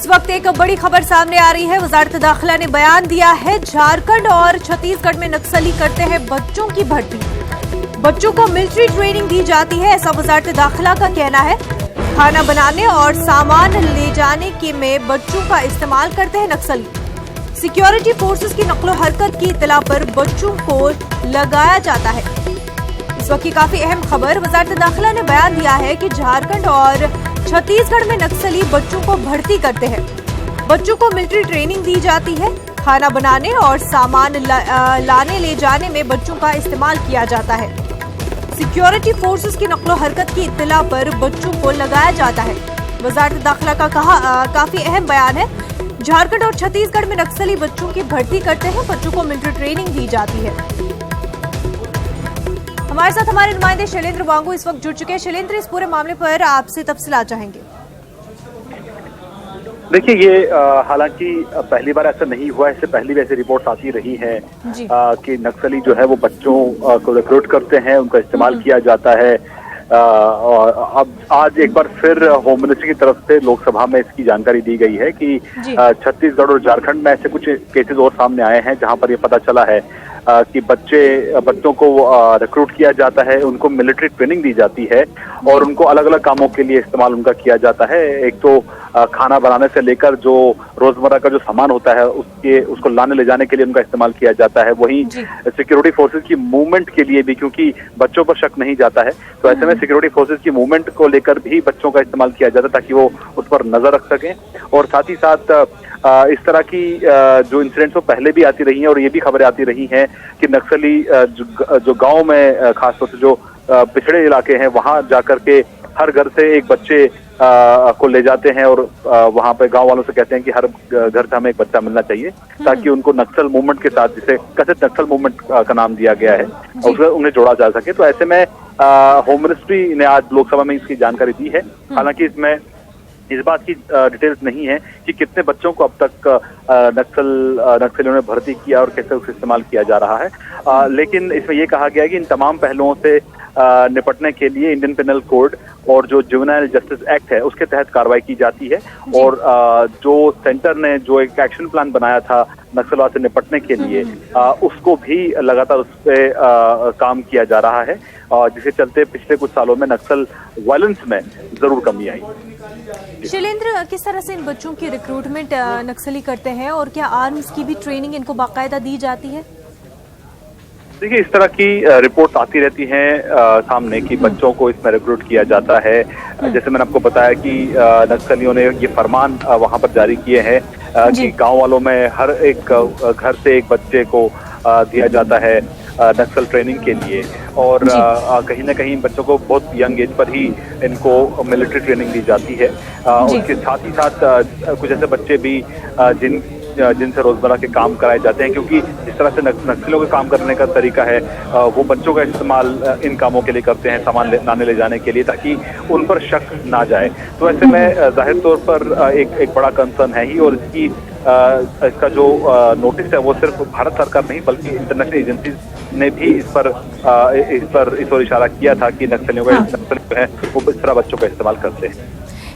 इस वक्त एक बड़ी खबर सामने आ रही है। वजारत दाखिला ने बयान दिया है, झारखंड और छत्तीसगढ़ में नक्सली करते हैं बच्चों की भर्ती। बच्चों को मिलिट्री ट्रेनिंग दी जाती है, ऐसा वजारत दाखिला का कहना है। खाना बनाने और सामान ले जाने के में बच्चों का इस्तेमाल करते हैं नक्सली। सिक्योरिटी फोर्सेस की नकलो हरकत की इत्तला पर बच्चों को लगाया जाता है। इस वक्त की काफी अहम खबर, वजारत दाखिला ने बयान दिया है कि झारखंड और छत्तीसगढ़ में नक्सली बच्चों को भर्ती करते हैं। बच्चों को मिलिट्री ट्रेनिंग दी जाती है। खाना बनाने और सामान लाने ले जाने में बच्चों का इस्तेमाल किया जाता है। सिक्योरिटी फोर्सेस की नकलो हरकत की इत्तला पर बच्चों को लगाया जाता है। वजारत दाखिला का काफी अहम बयान है। झारखंड और छत्तीसगढ़ में नक्सली बच्चों की भर्ती करते हैं, बच्चों को मिलिट्री ट्रेनिंग दी जाती है। हमारे साथ हमारे नुमाइंदे शैलेंद्र वांगू इस वक्त जुड़ चुके हैं। शैलेंद्र, इस पूरे मामले पर आपसे तफसीलात चाहेंगे। देखिए, ये हालांकि पहली बार ऐसा नहीं हुआ, इससे पहले भी ऐसी रिपोर्ट्स आती रही हैं कि नक्सली जो है वो बच्चों को रिक्रूट करते हैं, उनका इस्तेमाल किया जाता है। और अब आज एक बार फिर होम मिनिस्ट्री की तरफ से लोकसभा में इसकी जानकारी दी गई है कि छत्तीसगढ़ और झारखंड में ऐसे कुछ केसेस और सामने आए हैं जहां पर ये पता चला है कि बच्चों को रिक्रूट किया जाता है, उनको मिलिट्री ट्रेनिंग दी जाती है और उनको अलग अलग कामों के लिए इस्तेमाल उनका किया जाता है। एक तो खाना बनाने से लेकर जो रोजमर्रा का जो सामान होता है उसको लाने ले जाने के लिए उनका इस्तेमाल किया जाता है। वहीं सिक्योरिटी फोर्सेस की मूवमेंट के लिए भी, क्योंकि बच्चों पर शक नहीं जाता है, तो ऐसे में सिक्योरिटी फोर्सेस की मूवमेंट को लेकर भी बच्चों का इस्तेमाल किया जाता है ताकि वो उस पर नजर रख सकें। और साथ ही साथ इस तरह की जो इंसिडेंट्स वो पहले भी आती रही हैं और ये भी खबरें आती रही हैं कि नक्सली जो गांव में खासतौर से जो पिछड़े इलाके हैं वहां जाकर के हर घर से एक बच्चे को ले जाते हैं और वहां पे गांव वालों से कहते हैं कि हर घर से हमें एक बच्चा मिलना चाहिए ताकि उनको नक्सल मूवमेंट के साथ, जिसे कथित नक्सल मूवमेंट का नाम दिया गया है, उसमें उन्हें जोड़ा जा सके। तो ऐसे में होम मिनिस्ट्री ने आज लोकसभा में इसकी जानकारी दी है। हालांकि इसमें इस बात की डिटेल्स नहीं है कि कितने बच्चों को अब तक नक्सलियों ने भर्ती किया और कैसे उसका इस्तेमाल किया जा रहा है। लेकिन इसमें यह कहा गया है कि इन तमाम पहलुओं से निपटने के लिए इंडियन पेनल कोड और जो जुवेनाइल जस्टिस एक्ट है उसके तहत कार्रवाई की जाती है। और जो सेंटर ने जो एक एक्शन प्लान बनाया था नक्सलवाद से निपटने के लिए, उसको भी लगातार उस पर काम किया जा रहा है, जिसके चलते पिछले कुछ सालों में नक्सल वायलेंस में जरूर कमी आई। शैलेंद्र, किस तरह से इन बच्चों की रिक्रूटमेंट नक्सली करते हैं और क्या आर्म्स की भी ट्रेनिंग इनको बाकायदा दी जाती है? देखिए, इस तरह की रिपोर्ट्स आती रहती हैं सामने कि बच्चों को इसमें रिक्रूट किया जाता है। जैसे मैंने आपको बताया कि नक्सलियों ने ये फरमान वहां पर जारी किए हैं कि गांव वालों में हर एक घर से एक बच्चे को दिया जाता है नक्सल ट्रेनिंग के लिए। और कहीं ना कहीं बच्चों को बहुत यंग एज पर ही इनको मिलिट्री ट्रेनिंग दी जाती है। उसके साथ ही साथ कुछ ऐसे बच्चे भी जिनसे रोजमर्रा के काम कराए जाते हैं, क्योंकि जिस तरह से नक्सलियों के काम करने का तरीका है वो बच्चों का इस्तेमाल इन कामों के लिए करते हैं, सामान लाने ले जाने के लिए, ताकि उन पर शक ना जाए। तो ऐसे में जाहिर तौर पर एक बड़ा कंसर्न है ही। और इसका जो नोटिस है वो सिर्फ भारत सरकार नहीं बल्कि इंटरनेशनल एजेंसीज ने भी इस पर इशारा किया था कि नक्सलियों का है वो इस तरह बच्चों का इस्तेमाल करते हैं।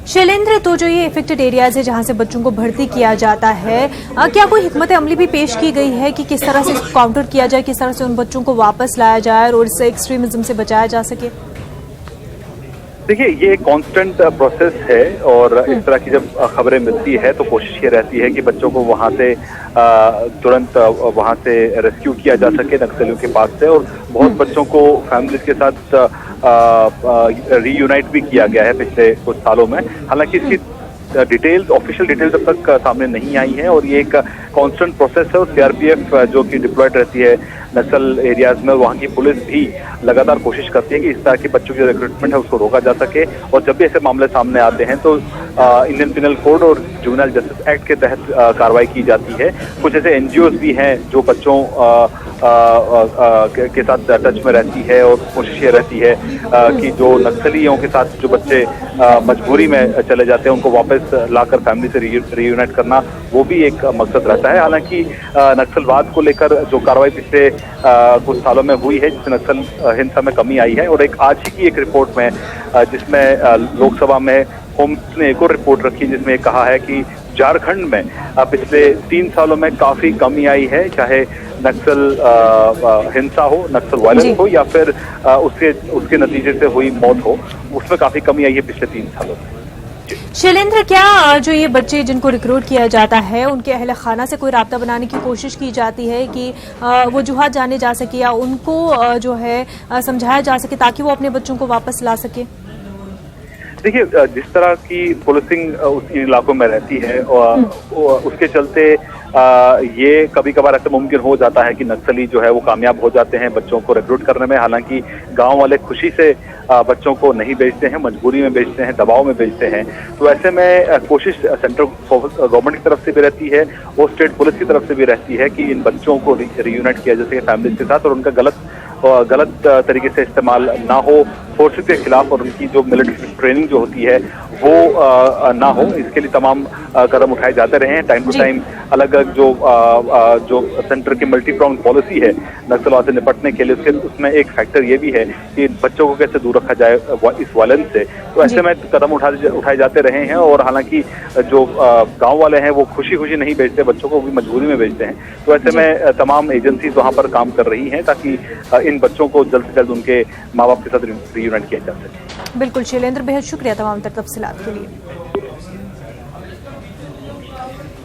शैलेंद्र, तो जो ये इफेक्टेड एरियाज है जहां से बच्चों को भर्ती किया जाता है, क्या कोई हिकमत अमली भी पेश की गई है कि किस तरह से काउंटर किया जाए, किस तरह से उन बच्चों को वापस लाया जाए और इससे एक्सट्रीमिज्म से बचाया जा सके? देखिए, ये कांस्टेंट प्रोसेस है और इस तरह की जब खबरें मिलती है तो कोशिश ये रहती है कि बच्चों को वहां से तुरंत वहां से रेस्क्यू किया जा सके नक्सलियों के पास से। और बहुत बच्चों को फैमिलीज के साथ रीयूनाइट भी किया गया है पिछले कुछ सालों में। हालांकि इसकी ऑफिशियल डिटेल्स अब तक सामने नहीं आई हैं और ये एक कांस्टेंट प्रोसेस है। और सीआरपीएफ जो कि डिप्लॉयड रहती है नक्सल एरियाज में, वहाँ की पुलिस भी लगातार कोशिश करती है कि इस तरह के बच्चों की रिक्रूटमेंट है उसको रोका जा सके। और जब भी ऐसे मामले सामने आते हैं तो इंडियन पिनल कोड और जुवेनाइल जस्टिस एक्ट के तहत कार्रवाई की जाती है। कुछ ऐसे एनजीओज भी हैं जो बच्चों के साथ टच में रहती है और कोशिश ये रहती है कि जो नक्सलियों के साथ जो बच्चे मजबूरी में चले जाते हैं उनको वापस लाकर फैमिली से रीयूनाइट करना, वो भी एक मकसद रहता है। हालांकि नक्सलवाद को लेकर जो कार्रवाई पिछले कुछ सालों में हुई है, जिससे नक्सल हिंसा में कमी आई है, और एक आज ही की एक रिपोर्ट में जिसमें लोकसभा में होम ने एक और रिपोर्ट रखी जिसमें कहा है कि झारखंड में पिछले 3 सालों में काफी कमी आई है, चाहे नक्सल हिंसा हो, नक्सल वायलेंस हो या फिर उसके नतीजे से हुई मौत हो, उसमें काफी कमी आई है पिछले 3 सालों में। शैलेंद्र, क्या जो ये बच्चे जिनको रिक्रूट किया जाता है उनके अहले खाना से कोई राब्ता बनाने की कोशिश की जाती है कि वजूहात जाने जा सके या उनको जो है समझाया जा सके ताकि वो अपने बच्चों को वापस ला सके? देखिए, जिस तरह की पुलिसिंग उस इलाकों में रहती है और उसके चलते ये कभी कभार ऐसा मुमकिन हो जाता है कि नक्सली जो है वो कामयाब हो जाते हैं बच्चों को रिक्रूट करने में। हालांकि गांव वाले खुशी से बच्चों को नहीं बेचते हैं, मजबूरी में बेचते हैं, दबाव में बेचते हैं। तो ऐसे में कोशिश सेंट्रल गवर्नमेंट की तरफ से भी रहती है और स्टेट पुलिस की तरफ से भी रहती है कि इन बच्चों को रियूनाइट किया जा सके फैमिलीज के साथ और उनका गलत तरीके से इस्तेमाल ना हो फोर्सेस के खिलाफ, और उनकी जो मिलिट्री ट्रेनिंग जो होती है वो ना हो, इसके लिए तमाम कदम उठाए जाते रहे हैं। टाइम टू टाइम अलग अलग जो सेंटर की मल्टी प्रॉन्ग पॉलिसी है नक्सलवाद से निपटने के लिए, उसमें एक फैक्टर ये भी है कि बच्चों को कैसे दूर रखा जाए इस वायलेंस से। तो ऐसे में कदम उठाए जाते रहे हैं और हालांकि जो गांव वाले हैं वो खुशी नहीं बेचते, बच्चों को भी मजबूरी में बेचते हैं। तो ऐसे में तमाम एजेंसीज वहां पर काम कर रही हैं ताकि इन बच्चों को जल्द से जल्द उनके माँ बाप के साथ रियूनाइट किया जा सके। बिल्कुल शैलेंद्र, बेहद शुक्रिया तमाम तफसीलात के लिए।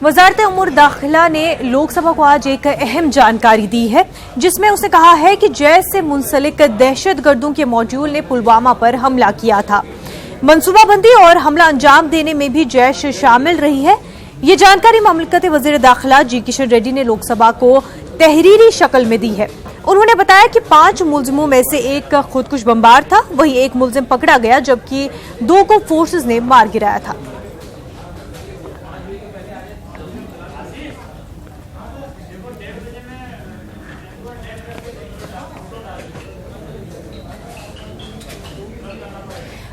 वजारत उमूर दाखिला ने लोकसभा को आज एक अहम जानकारी दी है, जिसमें उसने कहा है कि जैश से मुंसलिक दहशतगर्दों के मॉड्यूल ने पुलवामा पर हमला किया था। मंसूबाबंदी और हमला अंजाम देने में भी जैश शामिल रही है। ये जानकारी ममलकत वजीर दाखिला जी किशन रेड्डी ने लोकसभा को तहरीरी शक्ल में दी है। उन्होंने बताया कि 5 मुलजिमों में से एक खुदकुश बमबार था, वहीं एक मुलजिम पकड़ा गया जबकि 2 को फोर्सेस ने मार गिराया था।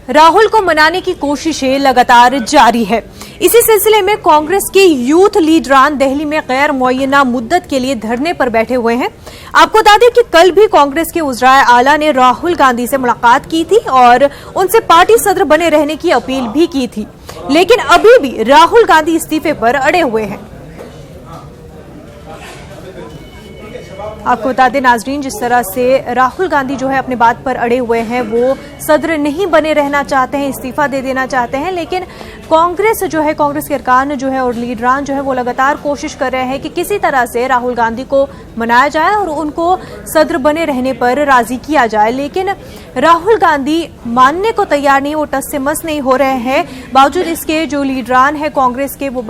राहुल को मनाने की कोशिशें लगातार जारी है। इसी सिलसिले में कांग्रेस के यूथ लीडरान दिल्ली में गैर मुअय्यना मुद्दत के लिए धरने पर बैठे हुए हैं। आपको बता दें कि कल भी कांग्रेस के उज़राए आला ने राहुल गांधी से मुलाकात की थी और उनसे पार्टी सदर बने रहने की अपील भी की थी, लेकिन अभी भी राहुल गांधी इस्तीफे पर अड़े हुए हैं। आपको बता दें नाजरीन, जिस तरह से राहुल गांधी जो है अपने बात पर अड़े हुए हैं, वो सदर नहीं बने रहना चाहते हैं, इस्तीफा दे देना चाहते हैं, लेकिन कांग्रेस जो है, कांग्रेस के अरकान जो है और लीडरान जो है वो लगातार कोशिश कर रहे हैं कि किसी तरह से राहुल गांधी को मनाया जाए और उनको सदर बने रहने पर राजी किया जाए। लेकिन राहुल गांधी मानने को तैयार नहीं, वो टस से मस नहीं हो रहे हैं। बावजूद इसके जो लीडरान है कांग्रेस के, वो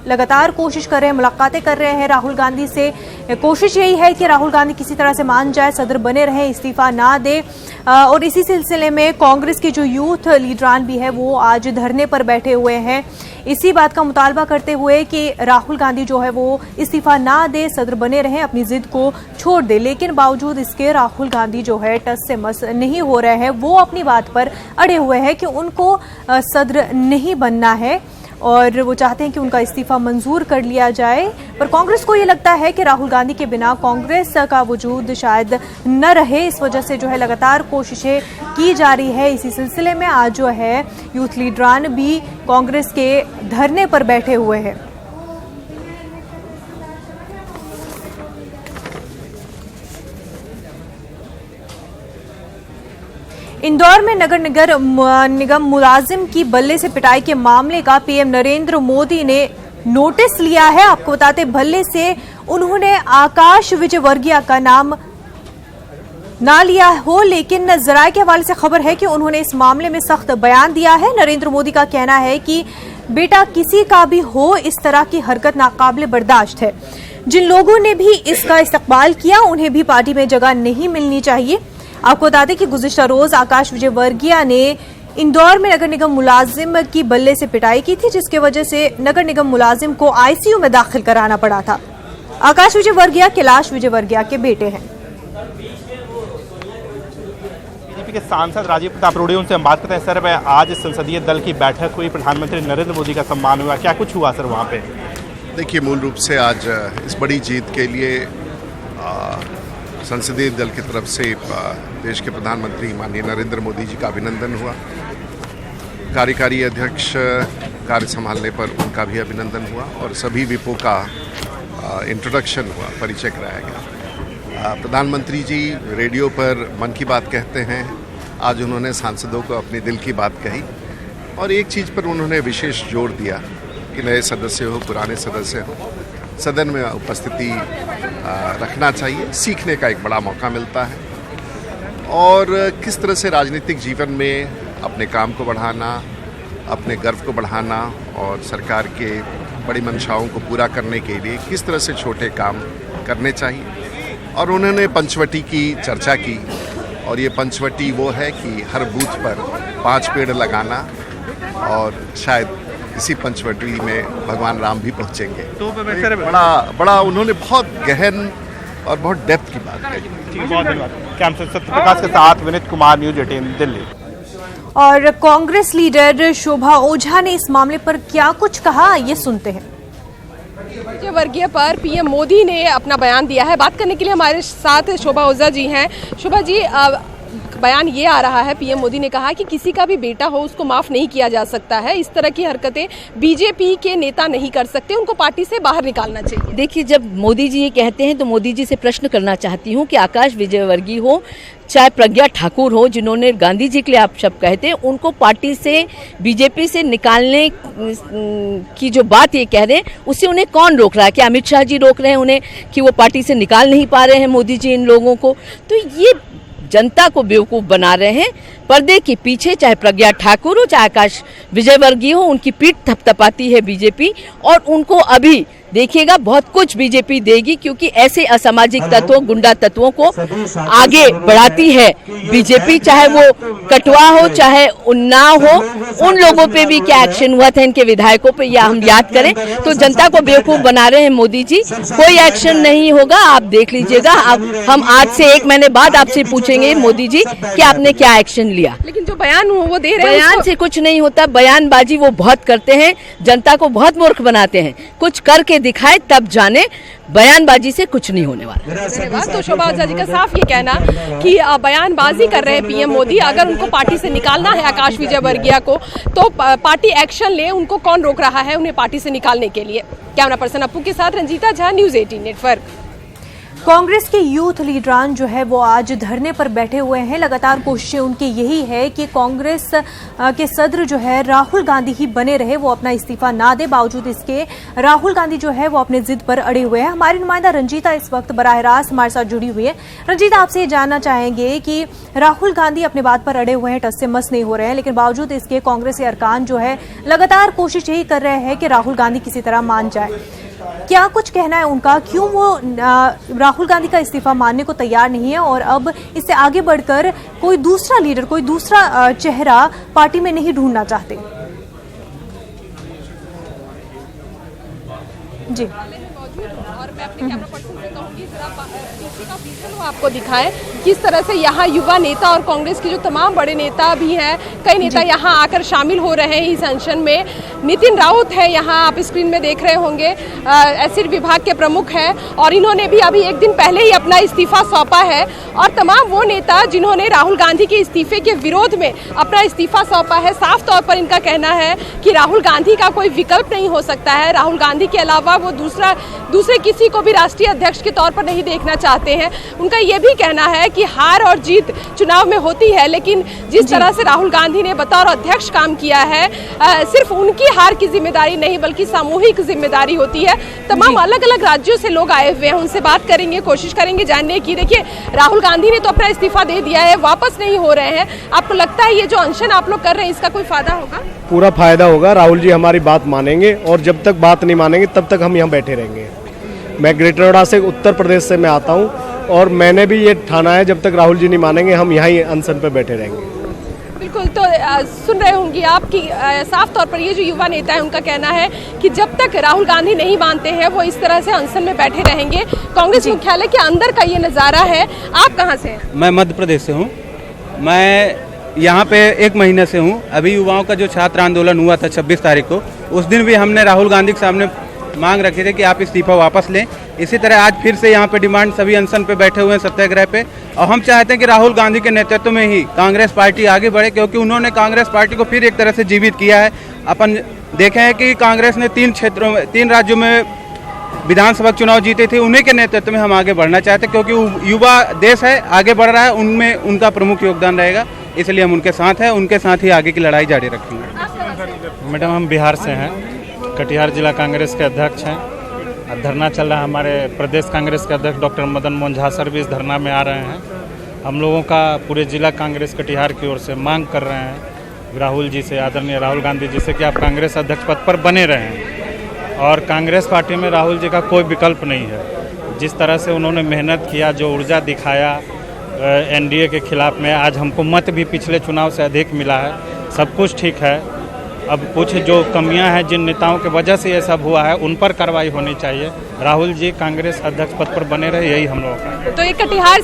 लगातार कोशिश कर रहे हैं, मुलाकातें कर रहे हैं राहुल गांधी से। कोशिश यही है कि राहुल गांधी किसी तरह से मान जाए, सदर बने रहे, इस्तीफा ना दे। और इसी सिलसिले में कांग्रेस के जो यूथ लीडरान भी है वो आज धरने पर बैठे हुए हैं, इसी बात का मुतालबा करते हुए कि राहुल गांधी जो है वो इस्तीफा ना दे, सदर बने रहें, अपनी जिद को छोड़ दे। लेकिन बावजूद इसके राहुल गांधी जो है टस से मस नहीं हो रहे हैं, वो अपनी बात पर अड़े हुए हैं कि उनको सदर नहीं बनना है और वो चाहते हैं कि उनका इस्तीफा मंजूर कर लिया जाए। पर कांग्रेस को ये लगता है कि राहुल गांधी के बिना कांग्रेस का वजूद शायद न रहे, इस वजह से जो है लगातार कोशिशें की जा रही है। इसी सिलसिले में आज जो है यूथ लीडरान भी कांग्रेस के धरने पर बैठे हुए हैं। इंदौर में नगर निगम मुलाजिम की बल्ले से पिटाई के मामले का पीएम नरेंद्र मोदी ने नोटिस लिया है। आपको बताते, बल्ले से उन्होंने आकाश विजयवर्गीय का नाम ना लिया हो, लेकिन जराये के हवाले से खबर है कि उन्होंने इस मामले में सख्त बयान दिया है। नरेंद्र मोदी का कहना है कि बेटा किसी का भी हो, इस तरह की हरकत नाकाबिले बर्दाश्त है। जिन लोगों ने भी इसका इस्तकबाल किया उन्हें भी पार्टी में जगह नहीं मिलनी चाहिए। आपको बता दें कि गुज़िश्ता रोज आकाश विजयवर्गीय ने इंदौर में नगर निगम मुलाजिम की बल्ले से पिटाई की थी, जिसकी वजह से नगर निगम मुलाजिम को आईसीयू में दाखिल कराना पड़ा था। आकाश विजयवर्गीय कैलाश विजयवर्गीय के बेटे हैं। बीजेपी के सांसद राजीव प्रताप रूडी, उनसे हम बात करते हैं। सर, आज संसदीय दल की बैठक हुई, प्रधानमंत्री नरेंद्र मोदी का सम्मान हुआ, क्या कुछ हुआ सर वहाँ पे? देखिए, मूल रूप से आज इस बड़ी जीत के लिए संसदीय दल की तरफ से देश के प्रधानमंत्री माननीय नरेंद्र मोदी जी का अभिनंदन हुआ। कार्यकारी अध्यक्ष कार्य संभालने पर उनका भी अभिनंदन हुआ और सभी विपों का इंट्रोडक्शन हुआ, परिचय कराया गया। प्रधानमंत्री जी रेडियो पर मन की बात कहते हैं, आज उन्होंने सांसदों को अपने दिल की बात कही और एक चीज़ पर उन्होंने विशेष जोर दिया कि नए सदस्य हो, पुराने सदस्य हो, सदन में उपस्थिति रखना चाहिए, सीखने का एक बड़ा मौका मिलता है और किस तरह से राजनीतिक जीवन में अपने काम को बढ़ाना, अपने गर्व को बढ़ाना और सरकार के बड़ी मंशाओं को पूरा करने के लिए किस तरह से छोटे काम करने चाहिए। और उन्होंने पंचवटी की चर्चा की और ये पंचवटी वो है कि हर बूथ पर 5 पेड़ लगाना और शायद इसी पंचवटी में भगवान राम भी पहुंचेंगे। तो बड़ा उन्होंने बहुत गहन और बहुत डेप्थ की बात कही। बहुत धन्यवाद। कैंपस सत्यप्रकाश के साथ विनीत कुमार, न्यूज 18 दिल्ली। और कांग्रेस लीडर शोभा ओझा ने इस मामले पर क्या कुछ कहा, ये सुनते हैं। वर्गीय पर पीएम मोदी ने अपना बयान दिया है। बात करने के लिए हमारे साथ शोभा ओझा जी हैं। शोभा जी, बयान ये आ रहा है, पीएम मोदी ने कहा कि किसी का भी बेटा हो उसको माफ नहीं किया जा सकता है। इस तरह की हरकतें बीजेपी के नेता नहीं कर सकते, उनको पार्टी से बाहर निकालना चाहिए। देखिए, जब मोदी जी ये कहते हैं तो मोदी जी से प्रश्न करना चाहती हूँ कि आकाश विजयवर्गीय हो चाहे प्रज्ञा ठाकुर हो, जिन्होंने गांधी जी के लिए आप शब्द कहते हैं, उनको पार्टी से, बीजेपी से निकालने की जो बात ये कह रहे हैं, उससे उन्हें कौन रोक रहा है? क्या अमित शाह जी रोक रहे हैं उन्हें कि वो पार्टी से निकाल नहीं पा रहे हैं मोदी जी इन लोगों को? तो ये जनता को बेवकूफ़ बना रहे हैं। पर्दे के पीछे चाहे प्रज्ञा ठाकुर हो चाहे आकाश विजयवर्गीय हो, उनकी पीठ थपथपाती है बीजेपी और उनको अभी देखिएगा बहुत कुछ बीजेपी देगी, क्योंकि ऐसे असामाजिक तत्वों, गुंडा तत्वों को आगे बढ़ाती है बीजेपी। चाहे वो कटवा हो चाहे उन्नाव हो, उन लोगों पे भी क्या एक्शन हुआ था इनके विधायकों पे, या हम याद करें तो जनता को बेवकूफ बना रहे हैं मोदी जी। कोई एक्शन नहीं होगा, आप देख लीजिएगा। अब हम आज से 1 महीने बाद आपसे पूछेंगे मोदी जी कि आपने क्या एक्शन लिया। लेकिन जो बयान वो दे रहे हैं, बयान से कुछ नहीं होता। बयानबाजी वो बहुत करते हैं, जनता को बहुत मूर्ख बनाते हैं। कुछ करके दिखाए तब जाने, बयानबाजी से कुछ नहीं होने वाला। धन्यवाद। तो शोभा ओझा जी का साफ ये कहना कि बयानबाजी कर रहे हैं पीएम मोदी। अगर उनको पार्टी से निकालना है आकाश विजयवर्गीय को, तो पार्टी एक्शन ले। उनको कौन रोक रहा है उन्हें पार्टी से निकालने के लिए? कैमरा पर्सन अप्पू के साथ रंजीता झा, न्यूज 18 नेटवर्क। कांग्रेस के यूथ लीडरान जो है वो आज धरने पर बैठे हुए हैं। लगातार कोशिशें उनकी यही है कि कांग्रेस के सदर जो है राहुल गांधी ही बने रहे, वो अपना इस्तीफा ना दे। बावजूद इसके राहुल गांधी जो है वो अपने जिद पर अड़े हुए हैं। हमारी नुमाइंदा रंजीता इस वक्त बराह रास्त हमारे साथ जुड़ी हुई है। रंजीता, आपसे ये जानना चाहेंगे कि राहुल गांधी अपने बात पर अड़े हुए हैं, टस से मस नहीं हो रहे हैं, लेकिन बावजूद इसके कांग्रेस के अरकान जो है लगातार कोशिश यही कर रहे हैं कि राहुल गांधी किसी तरह मान जाए। क्या कुछ कहना है उनका, क्यों वो राहुल गांधी का इस्तीफा मानने को तैयार नहीं है और अब इससे आगे बढ़कर कोई दूसरा लीडर, कोई दूसरा चेहरा पार्टी में नहीं ढूंढना चाहते? जी, और मैं अपने कैमरा पर्सन से कहूंगी पीछे का विजुअल आपको दिखाएं, किस तरह से यहाँ युवा नेता और कांग्रेस के जो तमाम बड़े नेता भी हैं, कई नेता यहाँ आकर शामिल हो रहे हैं इस अनशन में। नितिन राउत है यहाँ, आप स्क्रीन में देख रहे होंगे, एसिड विभाग के प्रमुख हैं और इन्होंने भी अभी 1 दिन पहले ही अपना इस्तीफा सौंपा है। और तमाम वो नेता जिन्होंने राहुल गांधी के इस्तीफे के विरोध में अपना इस्तीफा सौंपा है, साफ तौर पर इनका कहना है कि राहुल गांधी का कोई विकल्प नहीं हो सकता है। राहुल गांधी के अलावा वो दूसरे किसी को भी राष्ट्रीय अध्यक्ष के तौर पर नहीं देखना चाहते हैं। उनका ये भी कहना है कि हार और जीत चुनाव में होती है, लेकिन जिस तरह से राहुल गांधी ने बतौर अध्यक्ष काम किया है, सिर्फ उनकी हार की जिम्मेदारी नहीं बल्कि सामूहिक जिम्मेदारी होती है। तमाम अलग अलग राज्यों से लोग आए हुए हैं, उनसे बात करेंगे, कोशिश करेंगे जानने की। देखिए, राहुल गांधी ने तो अपना इस्तीफा दे दिया है, वापस नहीं हो रहे हैं। आपको लगता है ये जो अनशन आप लोग कर रहे हैं इसका कोई फायदा होगा? पूरा फायदा होगा। राहुल जी हमारी बात मानेंगे और जब तक बात नहीं मानेंगे तब तक हम यहाँ बैठे रहेंगे। मैं ग्रेटर नोएडा से, उत्तर प्रदेश से मैं आता हूँ और मैंने भी ये ठाना है, जब तक राहुल जी नहीं मानेंगे हम यहाँ ही अनशन पे बैठे रहेंगे। बिल्कुल। तो सुन रहे होंगे आप कि साफ तौर पर ये जो युवा नेता है उनका कहना है कि जब तक राहुल गांधी नहीं मानते हैं वो इस तरह से अनशन में बैठे रहेंगे। कांग्रेस मुख्यालय के अंदर का ये नज़ारा है। आप कहाँ से हैं? मैं मध्य प्रदेश से हूँ। मैं यहाँ पे 1 महीने से हूँ। अभी युवाओं का जो छात्र आंदोलन हुआ था 26 तारीख को, उस दिन भी हमने राहुल गांधी के सामने मांग रखे थे कि आप इस्तीफा वापस लें। इसी तरह आज फिर से यहाँ पे डिमांड सभी अनशन पे बैठे हुए हैं, सत्याग्रह पे, और हम चाहते हैं कि राहुल गांधी के नेतृत्व में ही कांग्रेस पार्टी आगे बढ़े, क्योंकि उन्होंने कांग्रेस पार्टी को फिर एक तरह से जीवित किया है। अपन देखे हैं कि कांग्रेस ने 3 राज्यों में विधानसभा चुनाव जीते थे, उन्हीं के नेतृत्व में हम आगे बढ़ना चाहते हैं, क्योंकि युवा देश है, आगे बढ़ रहा है, उनमें उनका प्रमुख योगदान रहेगा, इसलिए हम उनके साथ हैं, उनके साथ ही आगे की लड़ाई जारी रखेंगे। मैडम, हम बिहार से हैं, कटिहार जिला कांग्रेस के अध्यक्ष हैं। धरना चल रहा है, हमारे प्रदेश कांग्रेस के अध्यक्ष डॉक्टर मदन मोहन झा सर भी इस धरना में आ रहे हैं। हम लोगों का पूरे जिला कांग्रेस कटिहार की ओर से मांग कर रहे हैं राहुल जी से, आदरणीय राहुल गांधी जी से, कि आप कांग्रेस अध्यक्ष पद पर बने रहें और कांग्रेस पार्टी में राहुल जी का कोई विकल्प नहीं है। जिस तरह से उन्होंने मेहनत किया, जो ऊर्जा दिखाया एनडीए के खिलाफ में, आज हमको मत भी पिछले चुनाव से अधिक मिला है। सब कुछ ठीक है, अब कुछ जो कमियां हैं जिन नेताओं की वजह से ये सब हुआ है उन पर कार्रवाई होनी चाहिए। राहुल जी कांग्रेस अध्यक्ष पद पर बने रहे, यही हम लोगों का। तो ये कटिहार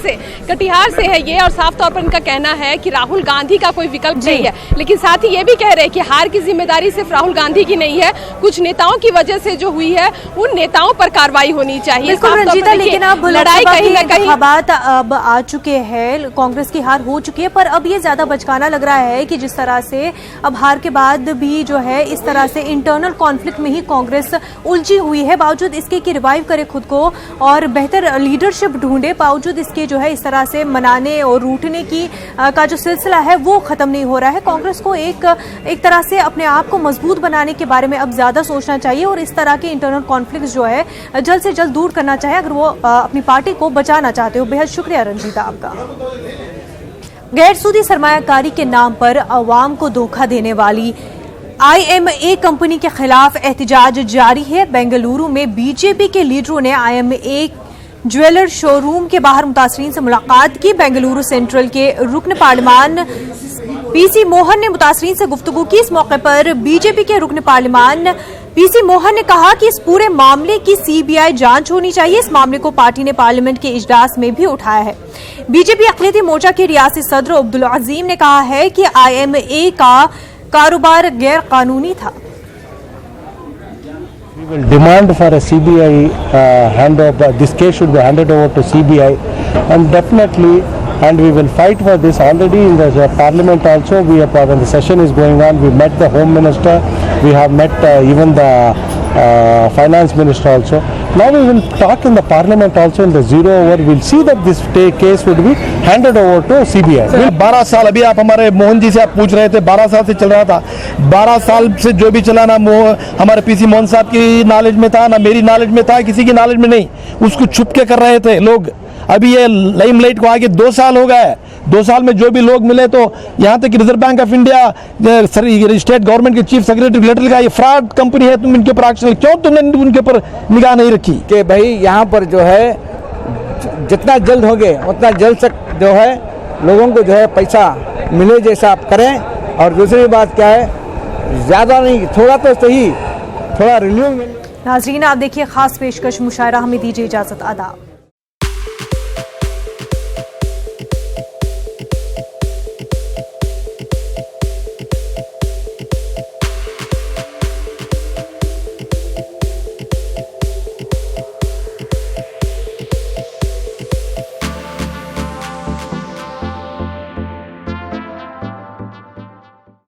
से है ये, और साफ तौर पर इनका कहना है कि राहुल गांधी का कोई विकल्प नहीं है, लेकिन साथ ही ये भी कह रहे हैं कि हार की जिम्मेदारी सिर्फ राहुल गांधी की नहीं है, कुछ नेताओं की वजह से जो हुई है उन नेताओं पर कार्रवाई होनी चाहिए। रंजीता, लेकिन अब लड़ाई कहीं ना कहीं बात अब आ चुके हैं, कांग्रेस की हार हो चुकी है, पर अब ये ज्यादा बचकाना लग रहा है कि जिस तरह से अब हार के बाद भी जो है इस तरह से इंटरनल कॉन्फ्लिक्ट में ही कांग्रेस उलझी हुई है, बावजूद इसके कि रिवाइव करे खुद को और बेहतर लीडरशिप ढूंढे, बावजूद इसके जो है इस तरह से मनाने और रूठने की का जो सिलसिला है वो खत्म नहीं हो रहा है। कांग्रेस को एक तरह से अपने आप को मजबूत बनाने के बारे में अब ज्यादा सोचना चाहिए और इस तरह के इंटरनल कॉन्फ्लिक्ट जो है जल्द से जल्द दूर करना चाहिए अगर वो अपनी पार्टी को बचाना चाहते हो। बेहद शुक्रिया रंजीता आपका। गैरसूदी सरमायाकारी के नाम पर अवाम को धोखा देने वाली IMA कंपनी के खिलाफ एहतजाज जारी है। बेंगलुरु में बीजेपी के लीडरों ने IMA ज्वेलर शोरूम के बाहर मुतासरीन से मुलाकात की। बेंगलुरु सेंट्रल के रुकन पार्लिमान PC मोहन ने मुतासरीन से गुफ्तगू की। इस मौके पर बीजेपी के रुकन पार्लिमान PC मोहन ने कहा कि इस पूरे मामले की CBI जांच होनी चाहिए। इस मामले को पार्टी ने पार्लियामेंट के इजलास में भी उठाया है। बीजेपी अक़लियती मोर्चा के रियासी सदर अब्दुल अजीम ने कहा है कि IMA का कारोबार गैर कानूनी था। We will demand for a CBI handover. This case should be handed over to CBI, and definitely, and we will fight for this. Already in the Parliament also, we have when the session is going on, we met the Home Minister, we have met even the Finance Minister also. Now we will talk in the Parliament also in the zero hour. We'll see that this case would be handed over to CBI. 12 साल अभी आप हमारे मोहन जी से आप पूछ रहे थे, 12 साल से चल रहा था। 12 साल से जो भी चला ना हमारे PC मोहन साहब की नॉलेज में था, ना मेरी नॉलेज में था, किसी की नॉलेज में नहीं। उसको छुप के कर रहे थे लोग। अभी ये लाइमलाइट को आगे 2 साल हो गए। 2 साल में जो भी लोग मिले, तो यहाँ तक reserve bank of India, state government के चीफ सेक्रेटरी लेटर लिखा, ये फ्रॉड कंपनी है, तुम इनके ऊपर एक्शन, क्यों तुमने उनके ऊपर निगाह नहीं रखी? कि भाई यहाँ पर जो है जितना जल्द होंगे उतना जल्द तक जो है लोगों को जो है पैसा मिले जैसा आप करें। और दूसरी बात क्या है, ज़्यादा नहीं, थोड़ा तो सही, थोड़ा रिन्यू। नाज़रीन, आप देखिए खास पेशकश मुशायरा, हमें दीजिए इजाज़त, आदाब।